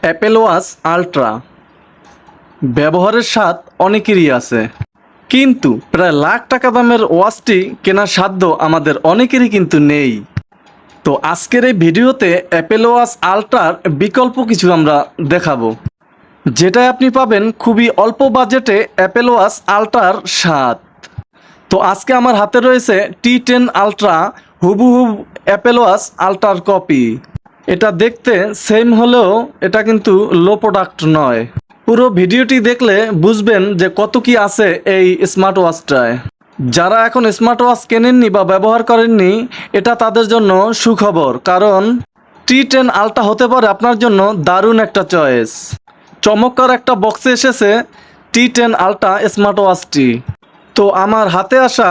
Apple watch ultra ব্যবহারের স্বাদ অনেকেরই আছে, কিন্তু প্রায় লাখ টাকা দামের ওয়াচটি কেনার সাধ্য আমাদের অনেকেরই কিন্তু নেই। তো আজকের এই ভিডিওতে অ্যাপেল ওয়াচ আলট্রার বিকল্প কিছু আমরা দেখাবো, যেটায় আপনি পাবেন খুবই অল্প বাজেটে অ্যাপেল ওয়াচ আলট্রার স্বাদ। তো আজকে আমার হাতে রয়েছে T10 আলট্রা, হুবহু অ্যাপেল ওয়াচ আলট্রার কপি। এটা দেখতে সেম হলেও এটা কিন্তু লো প্রোডাক্ট নয়। পুরো ভিডিওটি দেখলে বুঝবেন যে কত কি আছে এই স্মার্ট ওয়াচটায়। যারা এখন স্মার্ট ওয়াচ কেনেননি বা ব্যবহার করেননি, এটা তাদের জন্য সুখবর, কারণ T10 আলট্রা হতে পারে আপনার জন্য দারুণ একটা চয়েস। চমৎকার একটা বক্সে এসেছে T10 আলট্রা স্মার্ট ওয়াচটি। তো আমার হাতে আসা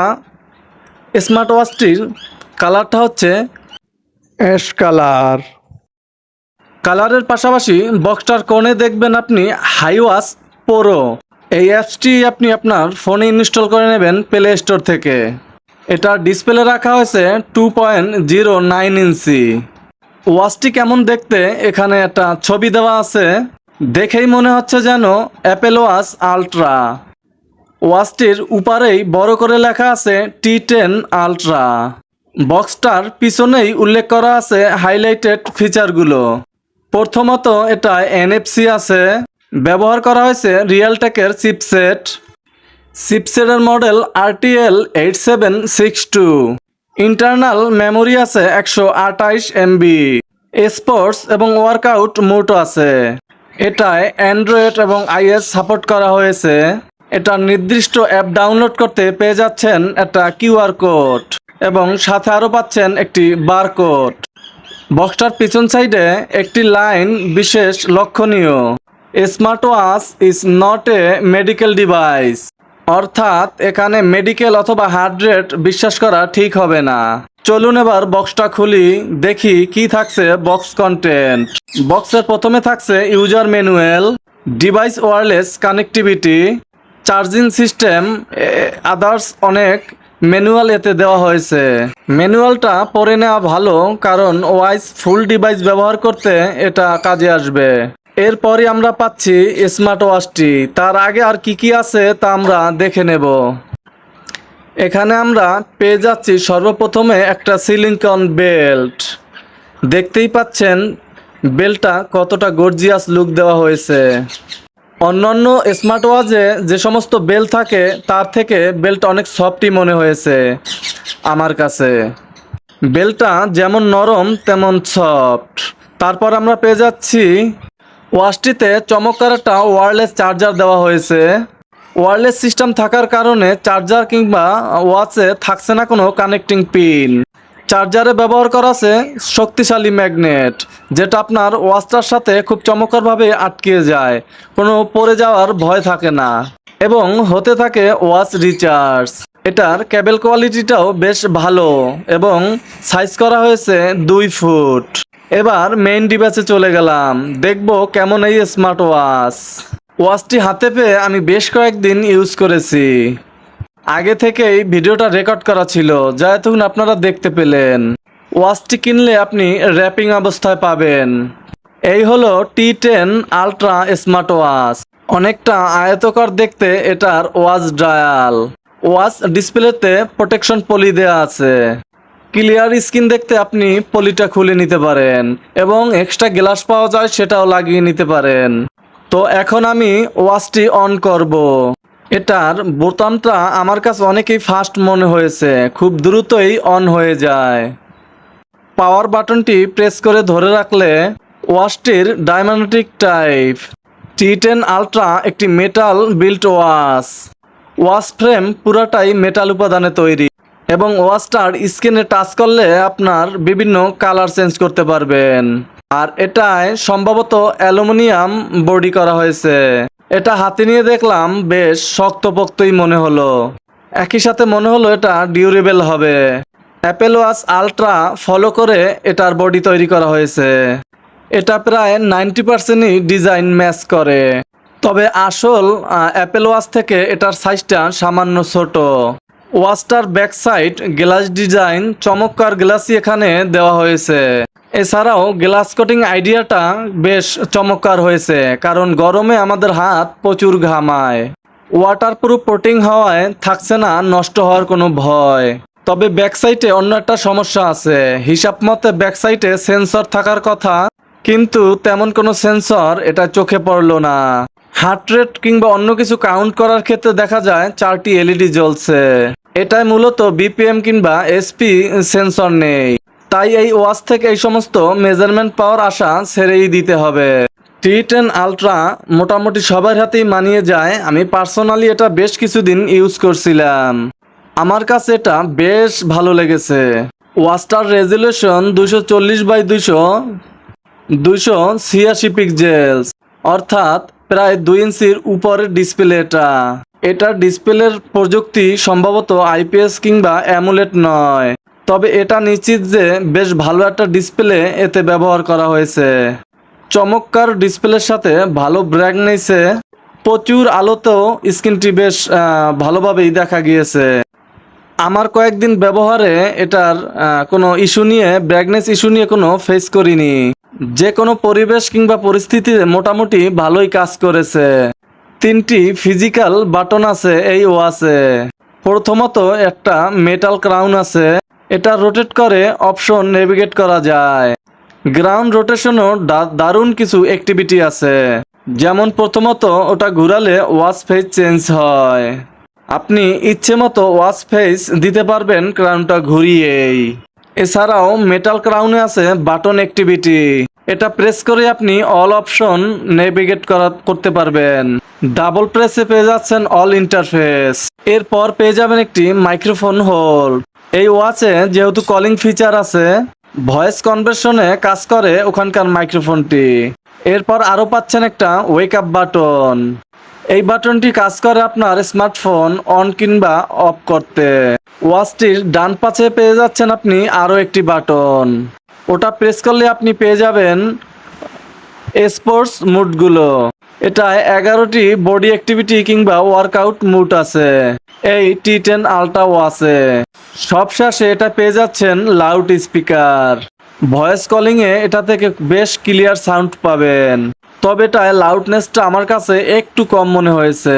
স্মার্ট ওয়াচটির কালারটা হচ্ছে অ্যাশ কালার। কালারের পাশাপাশি বক্সটার কোণে দেখবেন আপনি হাইওয়াচ প্রো। এই অ্যাপসটি আপনি আপনার ফোনে ইনস্টল করে নেবেন প্লে স্টোর থেকে। এটার ডিসপ্লে রাখা হয়েছে 2.09 ইঞ্চি। ওয়াচটি কেমন দেখতে এখানে একটা ছবি দেওয়া আছে, দেখেই মনে হচ্ছে যেন অ্যাপেল ওয়াচ আলট্রা। ওয়াচটির উপরেই বড় করে লেখা আছে T10 আলট্রা। বক্সটার পিছনেই উল্লেখ করা আছে হাইলাইটেড ফিচারগুলো। প্রথমত এটা NFC আছে, ব্যবহার করা হয়েছে রিয়েলটেকের চিপসেটের মডেল RTL 8762। ইন্টারনাল মেমোরি আছে 128 MB। স্পোর্টস এবং ওয়ার্কআউট মোডও আছে। এটায় অ্যান্ড্রয়েড এবং iOS সাপোর্ট করা হয়েছে। এটা নির্দিষ্ট অ্যাপ ডাউনলোড করতে পেয়ে যাচ্ছেন একটা QR কোড এবং সাথে আরও পাচ্ছেন একটি বারকোড। বক্সটার পিছন সাইডে একটি লাইন বিশেষ লক্ষণীয়, smart watch is not a medical device. অর্থাৎ এখানে মেডিকেল অথবা হার্ট রেট বিশ্বাস করা ঠিক হবে না। চলুন এবার বক্সটা খুলি, দেখি কি থাকছে বক্স কন্টেন্ট। বক্সের প্রথমে থাকছে user manual, device wireless connectivity, charging system, others অনেক ম্যানুয়াল এতে দেওয়া হয়েছে। ম্যানুয়ালটা পড়ে নেওয়া ভালো, কারণ ওয়াইজ ফুল ডিভাইস ব্যবহার করতে এটা কাজে আসবে। এরপরই আমরা পাচ্ছি স্মার্ট ওয়াচটি। তার আগে আর কি কি আছে তা আমরা দেখে নেব। এখানে আমরা পেয়ে যাচ্ছি সর্বপ্রথমে একটা সিলিকন বেল্ট। দেখতেই পাচ্ছেন বেল্টটা কতটা গর্জিয়াস লুক দেওয়া হয়েছে। অন্যান্য স্মার্ট ওয়াচে যে সমস্ত বেল্ট থাকে তার থেকে বেল্ট অনেক সফটই মনে হয়েছে আমার কাছে। বেল্টটা যেমন নরম তেমন সফট। তারপর আমরা পেয়ে যাচ্ছি ওয়াচটিতে চমৎকার একটা ওয়্যারলেস চার্জার দেওয়া হয়েছে। ওয়্যারলেস সিস্টেম থাকার কারণে চার্জার কিংবা ওয়াচে থাকছে না কোনো কানেক্টিং পিন। চার্জারে ব্যবহার করা আছে শক্তিশালী ম্যাগনেট, যেটা আপনার ওয়াচটার সাথে খুব চমৎকারভাবে আটকে যায়, কোনো পড়ে যাওয়ার ভয় থাকে না। এবং হতে থাকে ওয়াচ রিচার্জ। এটার কেবল কোয়ালিটিটাও বেশ ভালো এবং সাইজ করা হয়েছে 2 ফুট। এবার মেইন ডিভাইসে চলে গেলাম, দেখব কেমন এই স্মার্ট ওয়াচ। ওয়াচটি হাতে পেয়ে আমি বেশ কয়েকদিন ইউজ করেছি। আগে থেকেই ভিডিওটা রেকর্ড করা ছিল, যা এতক্ষণ আপনারা দেখতে পেলেন। ওয়াচটি কিনলে আপনি র্যাপিং অবস্থায় পাবেন। এই হলো T10 আলট্রা স্মার্ট ওয়াচ। অনেকটা আয়তকার দেখতে এটার ওয়াচ ডায়াল। ওয়াচ ডিসপ্লেতে প্রোটেকশন পলি দেওয়া আছে। ক্লিয়ার স্ক্রিন দেখতে আপনি পলিটা খুলে নিতে পারেন এবং এক্সট্রা গ্লাস পাওয়া যায়, সেটাও লাগিয়ে নিতে পারেন। তো এখন আমি ওয়াচটি অন করব। এটার বোতামটা আমার কাছে অনেকই ফাস্ট মনে হয়েছে, খুব দ্রুতই অন হয়ে যায়। পাওয়ার বাটনটি প্রেস করে ধরে রাখলে ওয়াচটির ডায়নামিক টাইপ। T10 আলট্রা একটি metal built watch. Watch frame পুরাটাই মেটাল উপাদানে তৈরি এবং ওয়াচটার স্ক্রিনে টাচ করলে আপনার বিভিন্ন কালার চেঞ্জ করতে পারবেন। আর এটায় সম্ভবত অ্যালুমিনিয়াম বডি করা হয়েছে। এটা হাতে নিয়ে দেখলাম বেশ শক্তপোক্তই মনে হলো। একই সাথে মনে হলো এটা ডিউরেবল হবে। অ্যাপেল ওয়াচ আলট্রা ফলো করে এটার বডি তৈরি করা হয়েছে। এটা প্রায় 90%ই ডিজাইন ম্যাচ করে। তবে আসল অ্যাপেল ওয়াচ থেকে এটার সাইজটা সামান্য ছোট। ওয়াচটার ব্যাক সাইড গ্লাস ডিজাইন, চমৎকার গ্লাসই এখানে দেওয়া হয়েছে। এছাড়াও গ্লাস কোটিং আইডিয়াটা বেশ চমৎকার হয়েছে, কারণ গরমে আমাদের হাত প্রচুর ঘামায়। ওয়াটারপ্রুফ কোটিং হওয়ায় থাকছে না নষ্ট হওয়ার কোনো ভয়। তবে ব্যাকসাইডে অন্য একটা সমস্যা আছে। হিসাব মতে ব্যাকসাইডে সেন্সর থাকার কথা, কিন্তু তেমন কোনো সেন্সর এটা চোখে পড়লো না। হার্ট রেট কিংবা অন্য কিছু কাউন্ট করার ক্ষেত্রে দেখা যায় 4টি এলইডি জ্বলছে। এটাই মূলত বিপিএম কিংবা এসপি সেন্সর নেই। তাই এই ওয়াচ থেকে এই সমস্ত মেজারমেন্ট পাওয়ার আশা ছেড়েই দিতে হবে। T10 আলট্রা মোটামুটি সবার হাতেই মানিয়ে যায়। আমি পার্সোনালি এটা বেশ কিছুদিন ইউজ করছিলাম। আমার কাছে এটা বেশ ভালো লেগেছে। ওয়াচটার রেজুলেশন 240x286 পিক্সেলস, অর্থাৎ প্রায় 2 ইঞ্চির উপরের ডিসপ্লে এটা। এটার ডিসপ্লের প্রযুক্তি সম্ভবত আইপিএস কিংবা অ্যামোলেড নয়, তবে এটা নিশ্চিত যে বেশ ভালো একটা ডিসপ্লে এতে ব্যবহার করা হয়েছে। চমৎকার ডিসপ্লের সাথে ভালো ব্রাইটনেসে প্রচুর আলোতেও স্ক্রিনটি বেশ ভালোভাবেই দেখা গিয়েছে। আমার কয়েকদিন ব্যবহারে এটার কোনো ইস্যু নিয়ে, ব্রাইটনেস ইস্যু নিয়ে কোনো ফেস করিনি। যে কোনো পরিবেশ কিংবা পরিস্থিতিতে মোটামুটি ভালোই কাজ করেছে। 3টি ফিজিক্যাল বাটন আছে এই ওয়াচে। প্রথমত একটা মেটাল ক্রাউন আছে, এটা রোটেট করে অপশন নেভিগেট করা যায়। গ্রাউন্ড রোটেশনও দারুণ কিছু অ্যাক্টিভিটি আছে, যেমন প্রথমত ওটা ঘুরালে ওয়াচ ফেস চেঞ্জ হয়। আপনি ইচ্ছে মতো ওয়াচ ফেস দিতে পারবেন ক্রাউনটা ঘুরিয়েই। এছাড়াও মেটাল ক্রাউনে আছে বাটন অ্যাক্টিভিটি, এটা প্রেস করে আপনি অল অপশন নেভিগেট করতে পারবেন। ডাবল প্রেসে পেয়ে যাচ্ছেন অল ইন্টারফেস। এরপর পেয়ে যাবেন একটি মাইক্রোফোন হোল। এই ওয়াচে যেহেতু কলিং ফিচার আছে, ভয়েস কনভার্সনে কাজ করে ওখানকার মাইক্রোফোনটি। এরপর আরও পাচ্ছেন একটা ওয়েক আপ বাটন। এই বাটনটি কাজ করে আপনার স্মার্টফোন অন কিংবা অফ করতে। ওয়াচটির ডান পাশে পেয়ে যাচ্ছেন আপনি আরও একটি বাটন, ওটা প্রেস করলে আপনি পেয়ে যাবেন স্পোর্টস মুডগুলো। এটায় 11টি বডি অ্যাক্টিভিটি কিংবা ওয়ার্কআউট মুড আছে এই T10 আলট্রা ওয়াচে। সবশেষে এটা পেয়ে যাচ্ছেন লাউড স্পিকার। ভয়েস কলিংয়ে এটা থেকে বেশ ক্লিয়ার সাউন্ড পাবেন, তবে এটায় লাউডনেসটা আমার কাছে একটু কম মনে হয়েছে।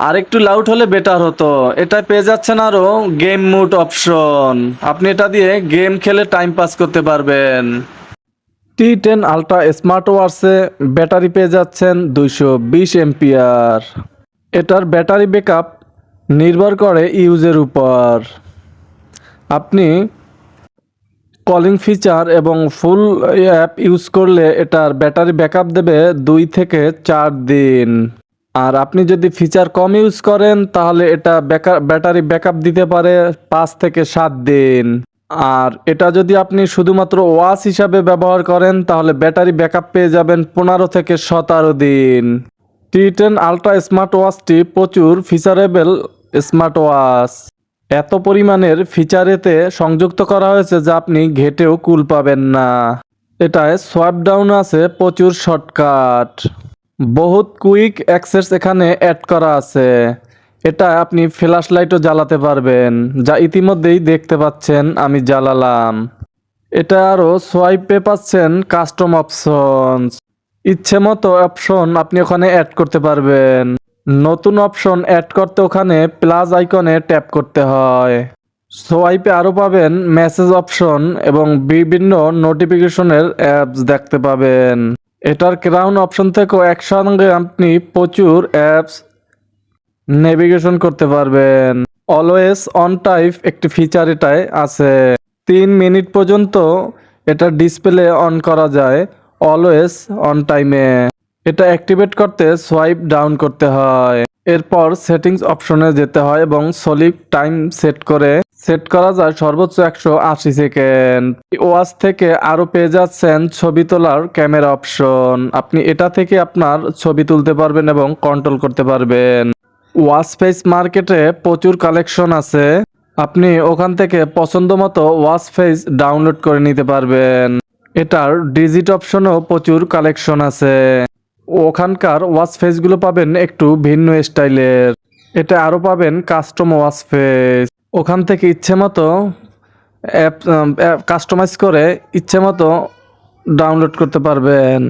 আর একটু লাউড হলে বেটার হতো। এটা পেয়ে যাচ্ছেন আরও গেম মুড অপশন, আপনি এটা দিয়ে গেম খেলে টাইম পাস করতে পারবেন। T10 আলট্রা স্মার্ট ওয়াচে ব্যাটারি পেয়ে যাচ্ছেন 220 এমপিআর। এটার ব্যাটারি ব্যাকআপ নির্ভর করে ইউজের উপর। আপনি কলিং ফিচার এবং ফুল অ্যাপ ইউজ করলে এটার ব্যাটারি ব্যাকআপ দেবে 2 থেকে 4 দিন। আর আপনি যদি ফিচার কম ইউজ করেন তাহলে এটা ব্যাটারি ব্যাকআপ দিতে পারে 5 থেকে 7 দিন। আর এটা যদি আপনি শুধুমাত্র ওয়াচ হিসাবে ব্যবহার করেন তাহলে ব্যাটারি ব্যাকআপ পেয়ে যাবেন 15 থেকে 17 দিন। T10 আলট্রা স্মার্ট ওয়াচটি প্রচুর ফিচারেবল স্মার্ট ওয়াচ। এত পরিমাণের ফিচার এতে সংযুক্ত করা হয়েছে যা আপনি ঘেটেও কুল পাবেন না। এটায় সোয়াইপ ডাউন আছে, প্রচুর শর্টকাট, বহুত কুইক অ্যাক্সেস এখানে অ্যাড করা আছে। এটা আপনি ফ্ল্যাশ লাইটও জ্বালাতে পারবেন, যা ইতিমধ্যেই দেখতে পাচ্ছেন আমি জ্বালালাম। এটা আরও সোয়াইপে পাচ্ছেন কাস্টম অপশনস। ইচ্ছে মতো অপশন আপনি ওখানে অ্যাড করতে পারবেন। নতুন অপশন অ্যাড করতে ওখানে প্লাস আইকনে ট্যাপ করতে হয়। সোয়াইপে আরও পাবেন মেসেজ অপশন এবং বিভিন্ন নোটিফিকেশনের অ্যাপস দেখতে পাবেন। এটার ক্রাউন অপশন থেকেও একসঙ্গে আপনি প্রচুর অ্যাপস নেভিগেশন করতে পারবেন। অলওয়েজ অন টাইপ একটি ফিচার এটায় আছে। 3 মিনিট পর্যন্ত এটা ডিসপ্লে অন করা যায় অলওয়েজ অন টাইমে। এটা অ্যাক্টিভেট করতে সোয়াইপ ডাউন করতে হয়, এরপর সেটিংস অপশনে যেতে হয় এবং স্লিপ টাইম সেট করা যায় সর্বোচ্চ 180 সেকেন্ড। ওয়াচ থেকে আরও পেয়ে যাচ্ছেন ছবি তোলার ক্যামেরা অপশন। আপনি এটা থেকে আপনার ছবি তুলতে পারবেন এবং কন্ট্রোল করতে পারবেন। ওয়াচ ফেস মার্কেটে প্রচুর কালেকশন আছে, আপনি ওখান থেকে পছন্দ মতো ওয়াচ ফেস ডাউনলোড করে নিতে পারবেন। এটার ডিজিট অপশনও প্রচুর কালেকশন আছে। ওখানকার ওয়াচ ফেসগুলো পাবেন একটু ভিন্ন স্টাইলের। এটা আরও পাবেন কাস্টম ওয়াচ ফেস। ওখান থেকে ইচ্ছে মতো অ্যাপ কাস্টমাইজ করে ইচ্ছে মতো ডাউনলোড করতে পারবেন।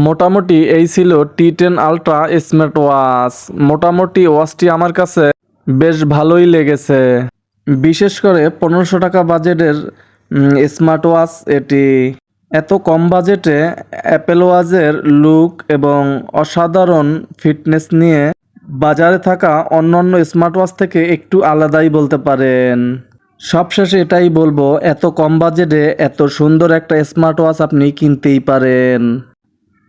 মোটামুটি এই ছিল T10 আলট্রা স্মার্ট ওয়াচ। মোটামুটি ওয়াচটি আমার কাছে বেশ ভালোই লেগেছে। বিশেষ করে 1500 টাকা বাজেটের স্মার্ট ওয়াচ এটি। এত কম বাজেটে অ্যাপেল ওয়াচের লুক এবং অসাধারণ ফিটনেস নিয়ে বাজারে থাকা অন্যান্য স্মার্ট ওয়াচ থেকে একটু আলাদাই বলতে পারেন। সবশেষে এটাই বলবো, এত কম বাজেটে এত সুন্দর একটা স্মার্ট ওয়াচ আপনি কিনতেই পারেন।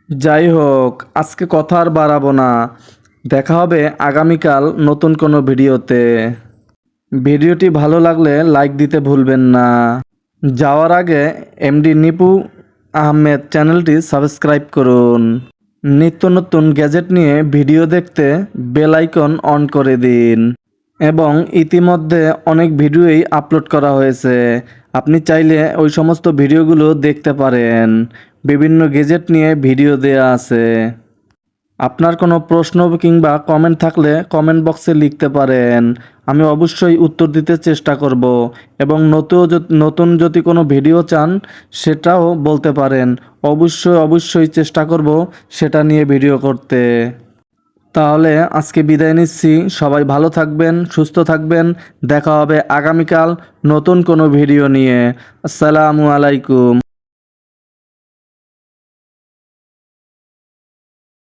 যাই হোক, আজকে কথা আর বাড়াবো না। দেখা হবে আগামীকাল নতুন কোনো ভিডিওতে। ভিডিওটি ভালো লাগলে লাইক দিতে ভুলবেন না। যাওয়ার আগে এমডি নিপু আহমেদ চ্যানেলটি সাবস্ক্রাইব করুন। নিত্য নতুন গ্যাজেট নিয়ে ভিডিও দেখতে বেল আইকন অন করে দিন। এবং ইতিমধ্যে অনেক ভিডিওই আপলোড করা হয়েছে, আপনি চাইলে ওই সমস্ত ভিডিওগুলো দেখতে পারেন। বিভিন্ন গ্যাজেট নিয়ে ভিডিও দেয়া আছে। আপনার কোনো প্রশ্ন কিংবা কমেন্ট থাকলে কমেন্ট বক্সে লিখতে পারেন, আমি অবশ্যই উত্তর দিতে চেষ্টা করব। এবং নতুন যদি কোনো ভিডিও চান সেটাও বলতে পারেন, অবশ্যই চেষ্টা করব সেটা নিয়ে ভিডিও করতে। তাহলে আজকে বিদায় নিচ্ছি, সবাই ভালো থাকবেন, সুস্থ থাকবেন। দেখা হবে আগামীকাল নতুন কোনো ভিডিও নিয়ে। আসসালামু আলাইকুম।